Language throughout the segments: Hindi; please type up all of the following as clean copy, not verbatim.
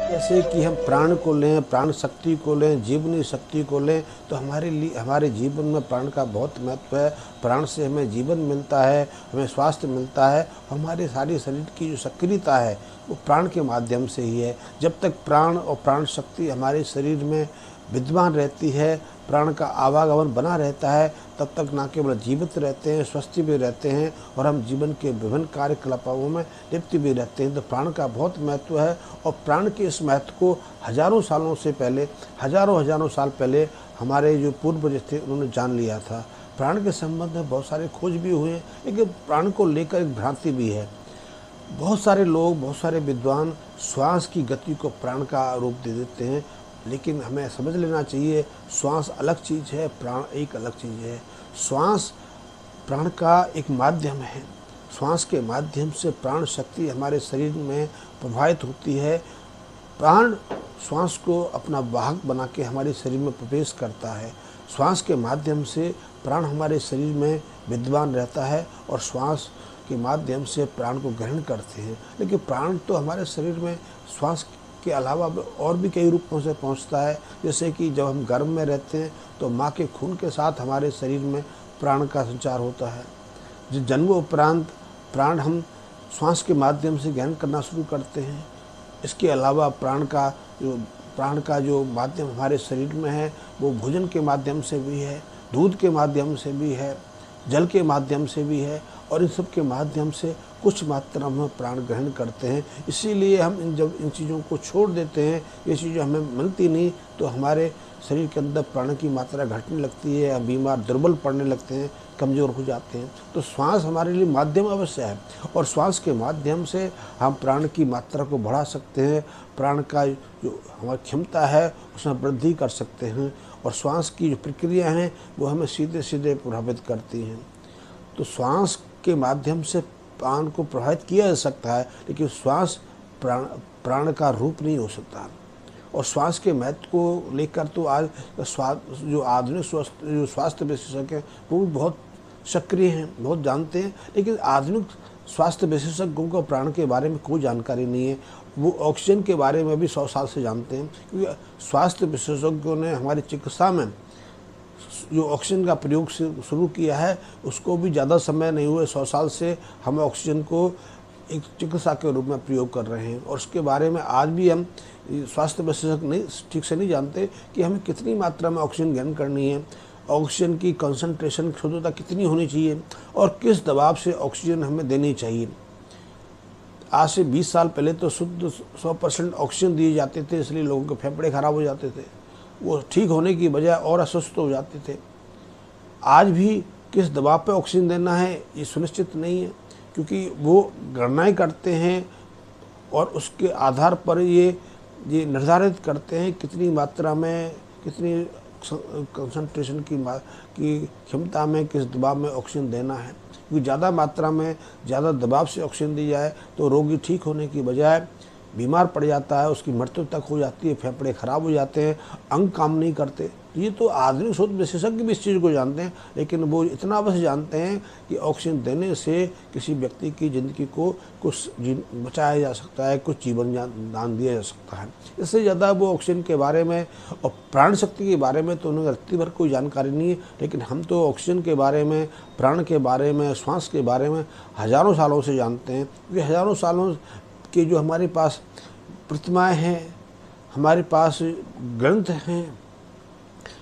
जैसे कि हम प्राण को लें, प्राण शक्ति को लें, जीवनी शक्ति को लें, तो हमारे लिए, हमारे जीवन में प्राण का बहुत महत्व है। प्राण से हमें जीवन मिलता है, हमें स्वास्थ्य मिलता है। हमारे सारे शरीर की जो सक्रियता है वो प्राण के माध्यम से ही है। जब तक प्राण और प्राण शक्ति हमारे शरीर में विद्यमान रहती है, प्राण का आवागमन बना रहता है, तब तक न केवल जीवित रहते हैं, स्वस्थ भी रहते हैं और हम जीवन के विभिन्न कार्यकलापों में लिप्त भी रहते हैं। तो प्राण का बहुत महत्व है और प्राण के इस महत्व को हजारों सालों से पहले, हजारों साल पहले हमारे जो पूर्वज थे उन्होंने जान लिया था। प्राण के संबंध में बहुत सारे खोज भी हुए हैं, लेकिन प्राण को लेकर एक भ्रांति भी है। बहुत सारे लोग, बहुत सारे विद्वान श्वास की गति को प्राण का रूप दे देते हैं, लेकिन हमें समझ लेना चाहिए श्वास अलग चीज़ है, प्राण एक अलग चीज़ है। श्वास प्राण का एक माध्यम है। श्वास के माध्यम से प्राण शक्ति हमारे शरीर में प्रवाहित होती है। प्राण श्वास को अपना वाहक बना के हमारे शरीर में प्रवेश करता है। श्वास के माध्यम से प्राण हमारे शरीर में विद्यमान रहता है और श्वास के माध्यम से प्राण को ग्रहण करते हैं। लेकिन प्राण तो हमारे शरीर में श्वास के अलावा और भी कई रूपों से पहुंचता है। जैसे कि जब हम गर्भ में रहते हैं तो माँ के खून के साथ हमारे शरीर में प्राण का संचार होता है। जो जन्म उपरांत प्राण हम श्वास के माध्यम से ग्रहण करना शुरू करते हैं। इसके अलावा प्राण का जो माध्यम हमारे शरीर में है वो भोजन के माध्यम से भी है, दूध के माध्यम से भी है, जल के माध्यम से भी है और इन सब के माध्यम से कुछ मात्रा में प्राण ग्रहण करते हैं। इसीलिए हम जब इन चीज़ों को छोड़ देते हैं, ये चीज़ें हमें मिलती नहीं, तो हमारे शरीर के अंदर प्राण की मात्रा घटने लगती है, हम बीमार दुर्बल पड़ने लगते हैं, कमज़ोर हो जाते हैं। तो श्वास हमारे लिए माध्यम अवश्य है और श्वास के माध्यम से हम प्राण की मात्रा को बढ़ा सकते हैं, प्राण का जो हमारी क्षमता है उसमें वृद्धि कर सकते हैं और श्वास की जो प्रक्रिया हैं वो हमें सीधे सीधे प्रभावित करती हैं। तो श्वास के माध्यम से प्राण को प्रभावित किया जा सकता है, लेकिन श्वास प्राण का रूप नहीं हो सकता। और श्वास के महत्व को लेकर तो आज जो आधुनिक स्वास्थ्य विशेषज्ञ हैं वो भी बहुत सक्रिय हैं, बहुत जानते हैं, लेकिन आधुनिक स्वास्थ्य विशेषज्ञों को प्राण के बारे में कोई जानकारी नहीं है। वो ऑक्सीजन के बारे में भी 100 साल से जानते हैं, क्योंकि स्वास्थ्य विशेषज्ञों ने हमारी चिकित्सा में जो ऑक्सीजन का प्रयोग शुरू किया है उसको भी ज़्यादा समय नहीं हुए, 100 साल से हम ऑक्सीजन को एक चिकित्सा के रूप में प्रयोग कर रहे हैं। और उसके बारे में आज भी हम स्वास्थ्य विशेषज्ञ नहीं ठीक से नहीं जानते कि हमें कितनी मात्रा में ऑक्सीजन ग्रहण करनी है, ऑक्सीजन की कंसंट्रेशन शुद्धता कितनी होनी चाहिए और किस दबाव से ऑक्सीजन हमें देनी चाहिए। आज से 20 साल पहले तो शुद्ध 100% ऑक्सीजन दिए जाते थे, इसलिए लोगों के फेफड़े खराब हो जाते थे, वो ठीक होने की बजाय और अस्वस्थ हो जाते थे। आज भी किस दबाव पे ऑक्सीजन देना है ये सुनिश्चित नहीं है, क्योंकि वो गणनाएं करते हैं और उसके आधार पर ये निर्धारित करते हैं कितनी मात्रा में, कितनी कंसंट्रेशन की क्षमता में, किस दबाव में ऑक्सीजन देना है। क्योंकि ज़्यादा मात्रा में, ज़्यादा दबाव से ऑक्सीजन दी जाए तो रोगी ठीक होने की बजाय बीमार पड़ जाता है, उसकी मृत्यु तक हो जाती है, फेफड़े खराब हो जाते हैं, अंग काम नहीं करते। ये तो आधुनिक शोध विशेषज्ञ भी इस चीज़ को जानते हैं, लेकिन वो इतना बस जानते हैं कि ऑक्सीजन देने से किसी व्यक्ति की ज़िंदगी को कुछ बचाया जा सकता है, कुछ जीवन दान दिया जा सकता है। इससे ज़्यादा वो ऑक्सीजन के बारे में और प्राण शक्ति के बारे में तो उन्हें रत्ती भर कोई जानकारी नहीं है। लेकिन हम तो ऑक्सीजन के बारे में, प्राण के बारे में, श्वास के बारे में हज़ारों सालों से जानते हैं। क्योंकि हज़ारों सालों के जो हमारे पास प्रतिमाएँ हैं, हमारे पास ग्रंथ हैं,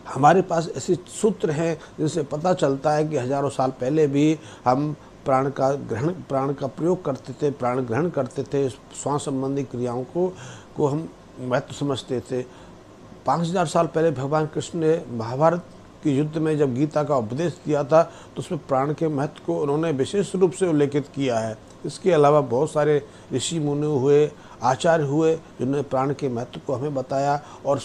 हमारे पास ऐसे सूत्र हैं जिनसे पता चलता है कि हज़ारों साल पहले भी हम प्राण का प्रयोग करते थे, प्राण ग्रहण करते थे, श्वास संबंधी क्रियाओं को हम महत्व समझते थे। 5000 साल पहले भगवान कृष्ण ने महाभारत के युद्ध में जब गीता का उपदेश दिया था तो उसमें प्राण के महत्व को उन्होंने विशेष रूप से उल्लेखित किया है। इसके अलावा बहुत सारे ऋषि मुनि हुए, आचार्य हुए, जिन्होंने प्राण के महत्व को हमें बताया और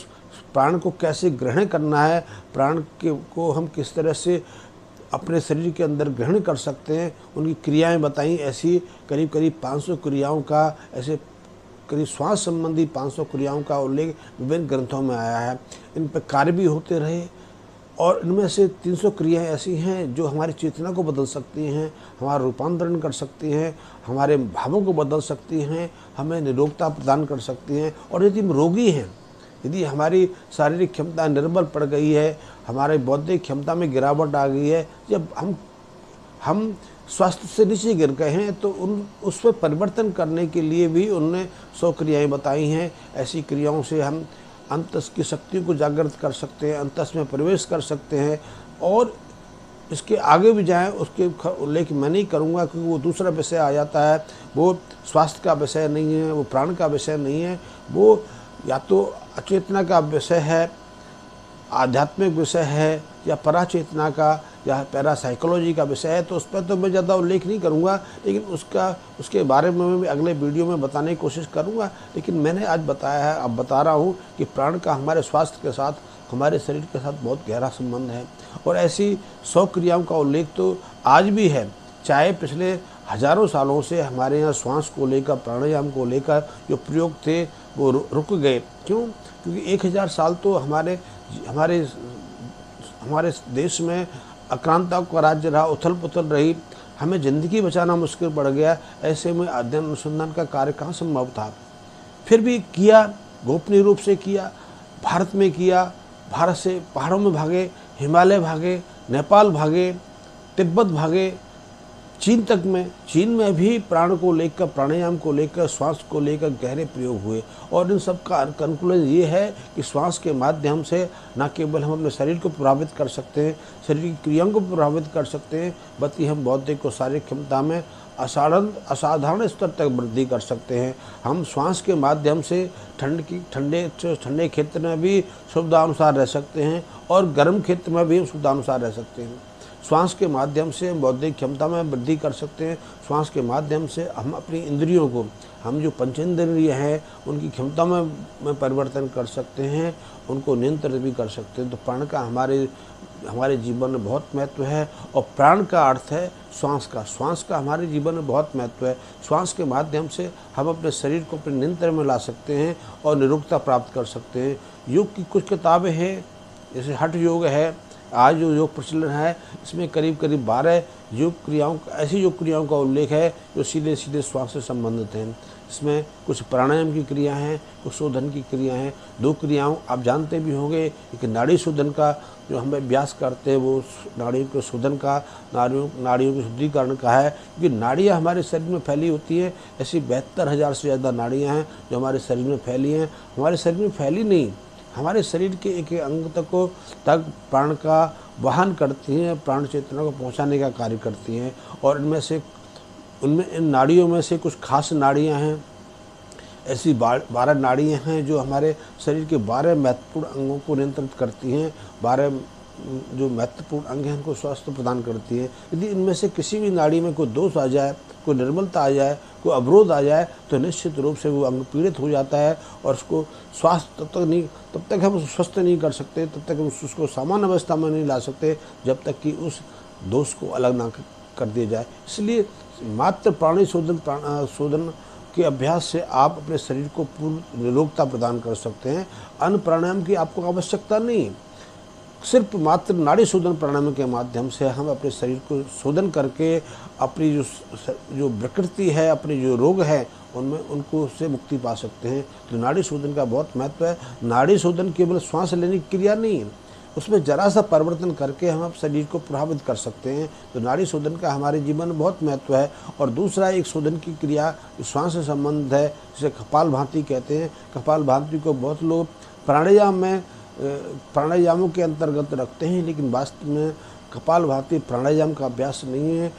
प्राण को कैसे ग्रहण करना है, प्राण को हम किस तरह से अपने शरीर के अंदर ग्रहण कर सकते हैं, उनकी क्रियाएं बताई। ऐसी करीब 500 क्रियाओं का, ऐसे करीब श्वास संबंधी 500 क्रियाओं का उल्लेख विभिन्न ग्रंथों में आया है। इन पर कार्य भी होते रहे और इनमें से 300 क्रियाएं ऐसी हैं जो हमारी चेतना को बदल सकती हैं, हमारा रूपांतरण कर सकती हैं, हमारे भावों को बदल सकती हैं, हमें निरोगता प्रदान कर सकती हैं। और यदि हम रोगी हैं, यदि हमारी शारीरिक क्षमता निर्बल पड़ गई है, हमारे बौद्धिक क्षमता में गिरावट आ गई है, जब हम स्वास्थ्य से नीचे गिर गए हैं, तो उस पर परिवर्तन करने के लिए भी उन्होंने 100 क्रियाएँ बताई हैं। ऐसी क्रियाओं से हम अंतस की शक्तियों को जागृत कर सकते हैं, अंतस में प्रवेश कर सकते हैं। और इसके आगे भी जाएं, उसके उल्लेख मैं नहीं करूंगा क्योंकि वो दूसरा विषय आ जाता है। वो स्वास्थ्य का विषय नहीं है, वो प्राण का विषय नहीं है, वो या तो अचेतना का विषय है, आध्यात्मिक विषय है, या पराचेतना का या पैरासाइकोलॉजी का विषय है। तो उस पर तो मैं ज़्यादा उल्लेख नहीं करूंगा, लेकिन उसके बारे में मैं अगले वीडियो में बताने की कोशिश करूंगा। लेकिन मैंने आज बताया है, अब बता रहा हूं कि प्राण का हमारे स्वास्थ्य के साथ, हमारे शरीर के साथ बहुत गहरा संबंध है। और ऐसी 100 क्रियाओं का उल्लेख तो आज भी है, चाहे पिछले हजारों सालों से हमारे यहाँ श्वास को लेकर, प्राणायाम को लेकर जो प्रयोग थे वो रुक गए। क्यों? क्योंकि 1000 साल तो हमारे देश में अक्रांता का राज्य रहा, उथल पुथल रही, हमें ज़िंदगी बचाना मुश्किल पड़ गया। ऐसे में अध्ययन अनुसंधान का कार्य कहाँ संभव था? फिर भी किया, गोपनीय रूप से किया, भारत में किया। भारत से पहाड़ों में भागे, हिमालय भागे, नेपाल भागे, तिब्बत भागे, चीन में भी प्राण को लेकर, प्राणायाम को लेकर, श्वास को लेकर गहरे प्रयोग हुए। और इन सब का कंक्लूजन ये है कि श्वास के माध्यम से न केवल हम अपने शरीर को प्रभावित कर सकते हैं, शरीर की क्रियाओं को प्रभावित कर सकते हैं, बल्कि हम बौद्धिक और शारीरिक क्षमता में असाधारण स्तर तक वृद्धि कर सकते हैं। हम श्वास के माध्यम से ठंडे क्षेत्र में भी सुविधानुसार रह सकते हैं और गर्म क्षेत्र में भी सुविधानुसार रह सकते हैं। श्वास के माध्यम से बौद्धिक क्षमता में वृद्धि कर सकते हैं। श्वास के माध्यम से हम अपनी इंद्रियों को, हम जो पंचेंद्रिय हैं, उनकी क्षमता में परिवर्तन कर सकते हैं, उनको नियंत्रित भी कर सकते हैं। तो प्राण का हमारे जीवन में बहुत महत्व है। और प्राण का अर्थ है श्वास का हमारे जीवन में बहुत महत्व है। श्वास के माध्यम से हम अपने शरीर को अपने नियंत्रण में ला सकते हैं और निरोगता प्राप्त कर सकते हैं। योग की कुछ किताबें हैं, जैसे हठ योग है, आज जो योग प्रचलन है, इसमें करीब 12 ऐसी योग क्रियाओं का उल्लेख है जो सीधे श्वास से संबंधित हैं। इसमें कुछ प्राणायाम की क्रिया हैं, कुछ शोधन की क्रिया हैं। 2 क्रियाओं आप जानते भी होंगे, एक नाड़ी शोधन का जो हम अभ्यास करते हैं, वो नाड़ियों के शोधन का, नाड़ियों के शुद्धिकरण का है। क्योंकि नाड़ियाँ हमारे शरीर में फैली होती हैं। ऐसी 72,000 से ज़्यादा नाड़ियाँ हैं जो हमारे शरीर में फैली हैं। हमारे शरीर में फैली नहीं, हमारे शरीर के एक अंग तक प्राण का वहन करती हैं, प्राण चेतना को पहुंचाने का कार्य करती हैं। और इन नाड़ियों में से कुछ खास नाड़ियां हैं। ऐसी 12 नाड़ियां हैं जो हमारे शरीर के 12 महत्वपूर्ण अंगों को नियंत्रित करती हैं। 12 जो महत्वपूर्ण अंग हैं उनको स्वास्थ्य प्रदान करती हैं। यदि इनमें से किसी भी नाड़ी में कोई दोष आ जाए, कोई निर्बलता आ जाए, कोई अवरोध आ जाए, तो निश्चित रूप से वो अंग पीड़ित हो जाता है और उसको स्वास्थ्य तब तक हम स्वस्थ नहीं कर सकते, तब तक हम उसको सामान्य अवस्था में नहीं ला सकते जब तक कि उस दोष को अलग ना कर दिया जाए। इसलिए मात्र प्राणी शोधन के अभ्यास से आप अपने शरीर को पूर्ण निरोगता प्रदान कर सकते हैं। अन्य प्राणायाम की आपको आवश्यकता नहीं है। सिर्फ मात्र नाड़ी शोधन प्राणायाम के माध्यम से हम अपने शरीर को शोधन करके अपनी जो विकृति है, अपनी जो रोग है, उनको से मुक्ति पा सकते हैं। तो नाड़ी शोधन का बहुत महत्व है। नाड़ी शोधन केवल श्वास लेने की क्रिया नहीं है, उसमें जरा सा परिवर्तन करके हम शरीर को प्रभावित कर सकते हैं। तो नाड़ी शोधन का हमारे जीवन में बहुत महत्व है। और दूसरा एक शोधन की क्रिया जो श्वास से संबंध है, जिसे कपालभाति कहते हैं। कपालभाति को बहुत लोग प्राणायामों के अंतर्गत रखते हैं, लेकिन वास्तव में कपालभाति प्राणायाम का अभ्यास नहीं है।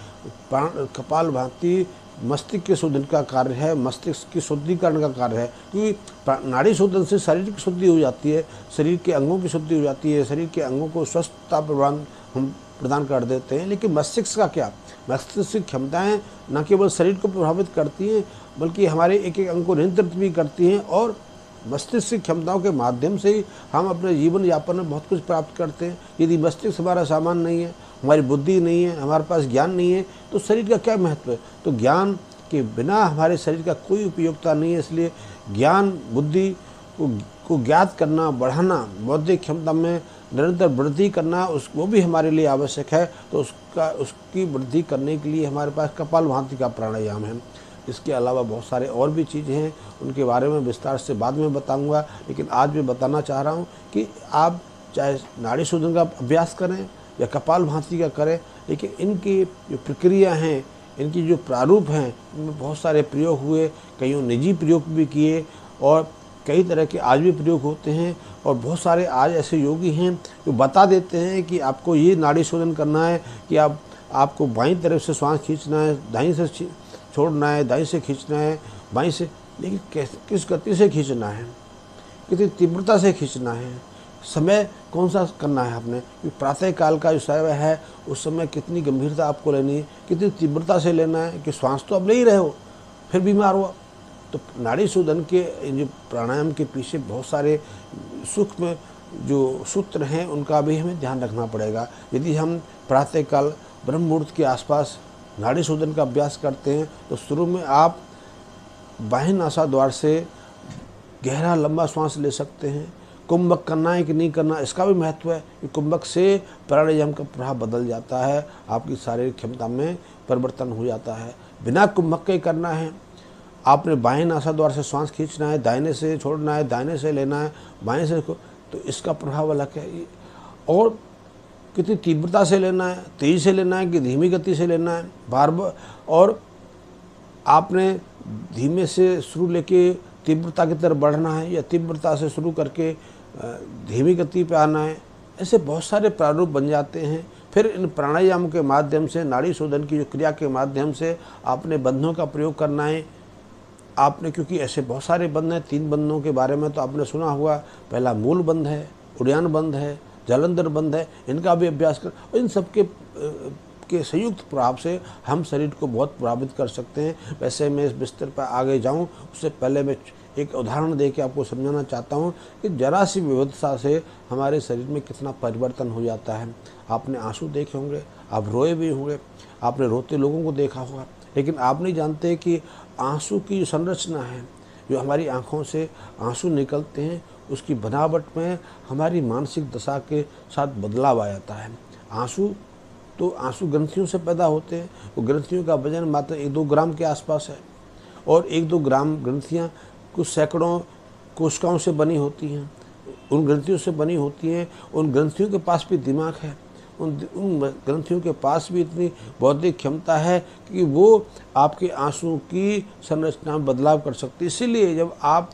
कपालभाति मस्तिष्क के शोधन का कार्य है, मस्तिष्क की शुद्धिकरण का कार्य है। क्योंकि नाड़ी शोधन से शरीर की शुद्धि हो जाती है, शरीर के अंगों की शुद्धि हो जाती है, शरीर के अंगों को स्वस्थता हम प्रदान कर देते हैं। लेकिन मस्तिष्क का क्या? मस्तिष्क की क्षमताएँ न केवल शरीर को प्रभावित करती हैं, बल्कि हमारे एक अंग को नियंत्रित भी करती हैं। और मस्तिष्क की क्षमताओं के माध्यम से ही हम अपने जीवन यापन में बहुत कुछ प्राप्त करते हैं। यदि मस्तिष्क हमारा सामान नहीं है, हमारी बुद्धि नहीं है, हमारे पास ज्ञान नहीं है, तो शरीर का क्या महत्व है? तो ज्ञान के बिना हमारे शरीर का कोई उपयोगिता नहीं है। इसलिए ज्ञान बुद्धि को ज्ञात करना, बढ़ाना, बौद्धिक क्षमता में निरंतर वृद्धि करना वो भी हमारे लिए आवश्यक है। तो उसकी वृद्धि करने के लिए हमारे पास कपालभाति का प्राणायाम है। इसके अलावा बहुत सारे और भी चीज़ें हैं, उनके बारे में विस्तार से बाद में बताऊंगा। लेकिन आज मैं बताना चाह रहा हूं कि आप चाहे नाड़ी शोधन का अभ्यास करें या कपालभाति का करें, लेकिन इनकी जो प्रक्रिया हैं, इनकी जो प्रारूप हैं, इनमें बहुत सारे प्रयोग हुए, कईयों निजी प्रयोग भी किए और कई तरह के आज भी प्रयोग होते हैं। और बहुत सारे आज ऐसे योगी हैं जो बता देते हैं कि आपको ये नाड़ी शोधन करना है कि आपको बाईं तरफ से श्वास खींचना है, दाईं से छोड़ना है, दाईं से खींचना है, बाईं से। लेकिन किस गति से खींचना है, कितनी तीव्रता से खींचना है, समय कौन सा करना है आपने, प्रातः काल का जो समय है उस समय कितनी गंभीरता आपको लेनी है, कितनी तीव्रता से लेना है कि श्वास तो अब ले ही रहे हो फिर बीमार हुआ। तो नाड़ी शोधन के जो प्राणायाम के पीछे बहुत सारे सूक्ष्म जो सूत्र हैं उनका भी हमें ध्यान रखना पड़ेगा। यदि हम प्रातःकाल ब्रह्म मुहूर्त के आसपास नाड़ी शोधन का अभ्यास करते हैं तो शुरू में आप बाह्य नासा द्वार से गहरा लंबा श्वास ले सकते हैं। कुंभक करना है कि नहीं करना, इसका भी महत्व है कि कुंभक से प्राणायाम का प्रभाव बदल जाता है, आपकी शारीरिक क्षमता में परिवर्तन हो जाता है। बिना कुंभक के करना है, आपने बाएं नासा द्वार से श्वास खींचना है, दाहिने से छोड़ना है, दाहिने से लेना है, बाएं से, तो इसका प्रभाव अलग है। और कितनी तीव्रता से लेना है, तेज़ी से लेना है कि धीमी गति से लेना है, बार बार। और आपने धीमे से शुरू लेके तीव्रता की तरफ बढ़ना है या तीव्रता से शुरू करके धीमी गति पे आना है। ऐसे बहुत सारे प्रारूप बन जाते हैं। फिर इन प्राणायाम के माध्यम से, नाड़ी शोधन की जो क्रिया के माध्यम से आपने बंधों का प्रयोग करना है। आपने, क्योंकि ऐसे बहुत सारे बंध हैं, 3 बंधों के बारे में तो आपने सुना होगा। पहला मूल बंध है, उड़ान बंध है, जालंधर बंध है, इनका भी अभ्यास कर। और इन सब के संयुक्त प्रभाव से हम शरीर को बहुत प्रभावित कर सकते हैं। वैसे मैं इस बिस्तर पर आगे जाऊं उससे पहले मैं एक उदाहरण दे के आपको समझाना चाहता हूं कि जरा सी विविधता से हमारे शरीर में कितना परिवर्तन हो जाता है। आपने आंसू देखे होंगे, आप रोए भी होंगे, आपने रोते लोगों को देखा होगा, लेकिन आप नहीं जानते कि आंसू की जो संरचना है, जो हमारी आँखों से आंसू निकलते हैं, उसकी बनावट में हमारी मानसिक दशा के साथ बदलाव आ जाता है। आंसू ग्रंथियों से पैदा होते हैं। वो ग्रंथियों का वजन मात्र 1-2 ग्राम के आसपास है और 1-2 ग्राम ग्रंथियाँ कुछ सैकड़ों कोशिकाओं से बनी होती हैं, उन ग्रंथियों से बनी होती हैं। उन ग्रंथियों के पास भी दिमाग है, उन ग्रंथियों के पास भी इतनी बौद्धिक क्षमता है कि वो आपके आंसू की संरचना में बदलाव कर सकती है। इसीलिए जब आप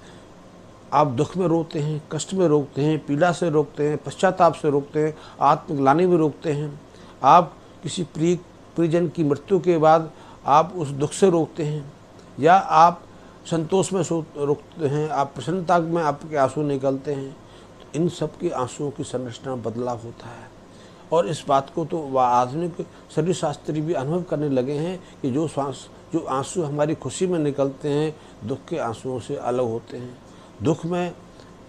दुख में रोते हैं, कष्ट में रोकते हैं, पीड़ा से रोकते हैं, पश्चाताप से रोकते हैं, आत्मग्लानि में रोकते हैं, आप किसी प्रियजन की मृत्यु के बाद आप उस दुख से रोकते हैं, या आप संतोष में रोकते हैं, आप प्रसन्नता में आपके आंसू निकलते हैं, तो इन सब के आंसुओं की संरचना बदलाव होता है। और इस बात को तो आधुनिक शरीर शास्त्री भी अनुभव करने लगे हैं कि जो आंसू हमारी खुशी में निकलते हैं, दुख के आंसुओं से अलग होते हैं। दुख में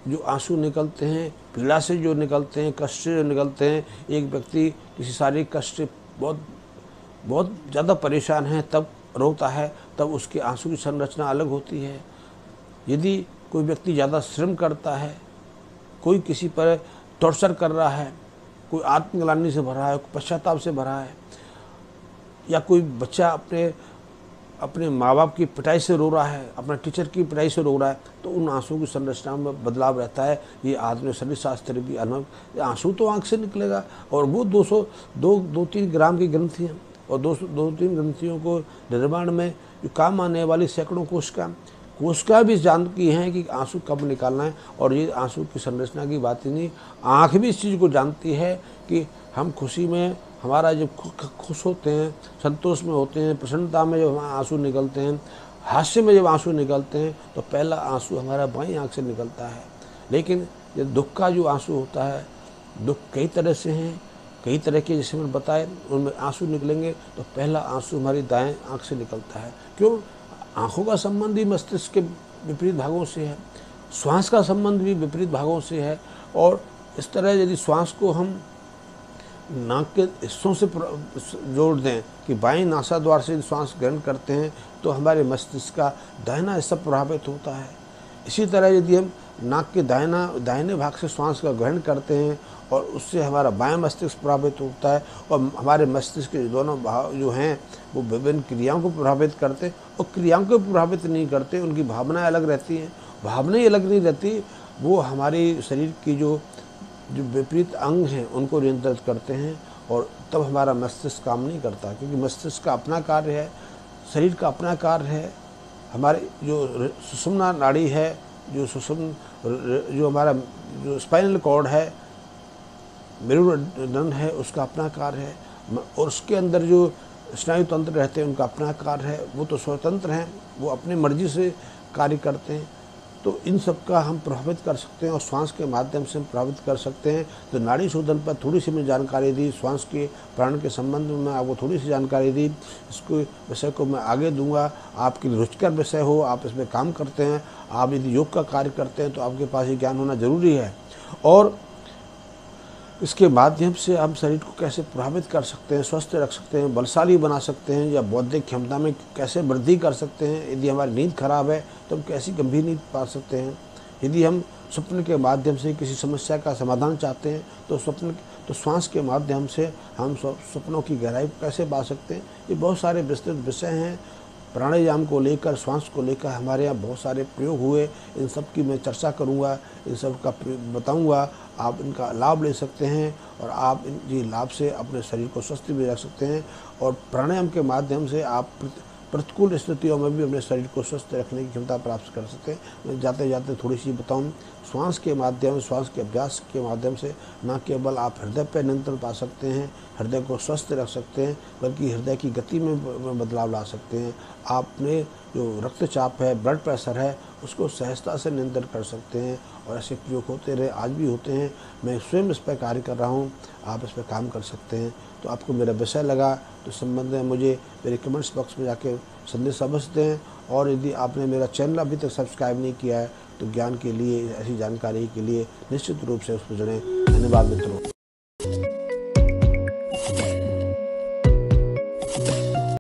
जो आंसू निकलते हैं, पीड़ा से जो निकलते हैं, कष्ट से जो निकलते हैं, एक व्यक्ति किसी शारीरिक कष्ट से बहुत ज़्यादा परेशान है तब रोता है, तब उसके आंसू की संरचना अलग होती है। यदि कोई व्यक्ति ज़्यादा श्रम करता है, कोई किसी पर टॉर्चर कर रहा है, कोई आत्मग्लानि से भरा है, पश्चाताप से भरा है, या कोई बच्चा अपने माँ बाप की पिटाई से रो रहा है, अपने टीचर की पिटाई से रो रहा है, तो उन आंसू की संरचना में बदलाव रहता है। ये आधुनिक शरीर शास्त्र भी अनुभव। आंसू तो आँख से निकलेगा और वो 2-3 ग्राम की ग्रंथि हैं, और 2-3 ग्रंथियों को निर्माण में जो काम आने वाली सैकड़ों कोशिका भी जानती हैं कि आंसू कब निकालना है। और ये आंसू की संरचना की बात ही नहीं, आँख भी इस चीज़ को जानती है कि हम खुशी में, हमारा जब खुश होते हैं, संतोष में होते हैं, प्रसन्नता में जब आंसू निकलते हैं, हास्य में जब आंसू निकलते हैं, तो पहला आंसू हमारा बाईं आँख से निकलता है। लेकिन जब दुख का जो आंसू होता है, दुख कई तरह से हैं, कई तरह के, जैसे मैंने बताए, उनमें आंसू निकलेंगे तो पहला आंसू हमारी दाएं आँख से निकलता है। क्यों? आँखों का संबंध भी मस्तिष्क के विपरीत भागों से है, श्वास का संबंध भी विपरीत भागों से है। और इस तरह यदि श्वास को हम नाक के हिस्सों से जोड़ दें कि बाएं नासा द्वार से श्वास ग्रहण करते हैं, तो हमारे मस्तिष्क का दाहिना हिस्सा प्रभावित होता है। इसी तरह यदि हम नाक के दाहिने भाग से श्वास का ग्रहण करते हैं और उससे हमारा बायां मस्तिष्क प्रभावित होता है और हमारे मस्तिष्क के दोनों भाव जो हैं वो विभिन्न क्रियाओं को प्रभावित करते हैं और क्रियाओं को प्रभावित नहीं करते, उनकी भावनाएं अलग रहती हैं। भावनाएं अलग नहीं रहती, वो हमारे शरीर की जो विपरीत अंग हैं उनको नियंत्रित करते हैं और तब हमारा मस्तिष्क काम नहीं करता, क्योंकि मस्तिष्क का अपना कार्य है, शरीर का अपना कार्य है। हमारे जो सुषुम्ना नाड़ी है, जो हमारा जो स्पाइनल कॉर्ड है, मेरुदंड है, उसका अपना कार्य है और उसके अंदर जो स्नायु तंत्र रहते हैं उनका अपना कार्य है। वो तो स्वतंत्र हैं, वो अपनी मर्जी से कार्य करते हैं। तो इन सब का हम प्रभावित कर सकते हैं और श्वास के माध्यम से हम प्रभावित कर सकते हैं। तो नाड़ी शोधन पर थोड़ी सी मैंने जानकारी दी, श्वास के प्राण के संबंध में आपको थोड़ी सी जानकारी दी। इसको विषय को मैं आगे दूंगा। आपके लिए रुचिकर विषय हो, आप इसमें काम करते हैं, आप यदि योग का कार्य करते हैं तो आपके पास ये ज्ञान होना जरूरी है। और इसके माध्यम से हम शरीर को कैसे प्रभावित कर सकते हैं, स्वस्थ रख सकते हैं, बलशाली बना सकते हैं या बौद्धिक क्षमता में कैसे वृद्धि कर सकते हैं। यदि हमारी नींद खराब है तो हम कैसी गंभीर नींद पा सकते हैं। यदि हम स्वप्न के माध्यम से किसी समस्या का समाधान चाहते हैं तो श्वास के माध्यम से हम सपनों की गहराई कैसे पा सकते हैं। ये बहुत सारे विस्तृत विषय हैं। प्राणायाम को लेकर, श्वास को लेकर हमारे यहाँ बहुत सारे प्रयोग हुए। इन सब की मैं चर्चा करूँगा, इन सब का बताऊँगा। आप इनका लाभ ले सकते हैं और आप इन लाभ से अपने शरीर को स्वस्थ भी रख सकते हैं और प्राणायाम के माध्यम से आप प्रतिकूल स्थितियों में भी अपने शरीर को स्वस्थ रखने की क्षमता प्राप्त कर सकते हैं। मैं जाते जाते थोड़ी सी बताऊँ, श्वास के माध्यम, श्वास के अभ्यास के माध्यम से न केवल आप हृदय पर नियंत्रण पा सकते हैं, हृदय को स्वस्थ रख सकते हैं, बल्कि हृदय की गति में बदलाव ला सकते हैं। आपने जो रक्तचाप है, ब्लड प्रेशर है, उसको सहजता से नियंत्रण कर सकते हैं और ऐसे प्रयोग होते रहे, आज भी होते हैं। मैं स्वयं इस पर कार्य कर रहा हूँ, आप इस पर काम कर सकते हैं। तो आपको मेरा विषय लगा तो संबंध में मुझे मेरे कमेंट्स बॉक्स में जाके संदेश अवश्य दें। और यदि आपने मेरा चैनल अभी तक सब्सक्राइब नहीं किया है तो ज्ञान के लिए, ऐसी जानकारी के लिए निश्चित रूप से उस पर जुड़ें। धन्यवाद मित्रों।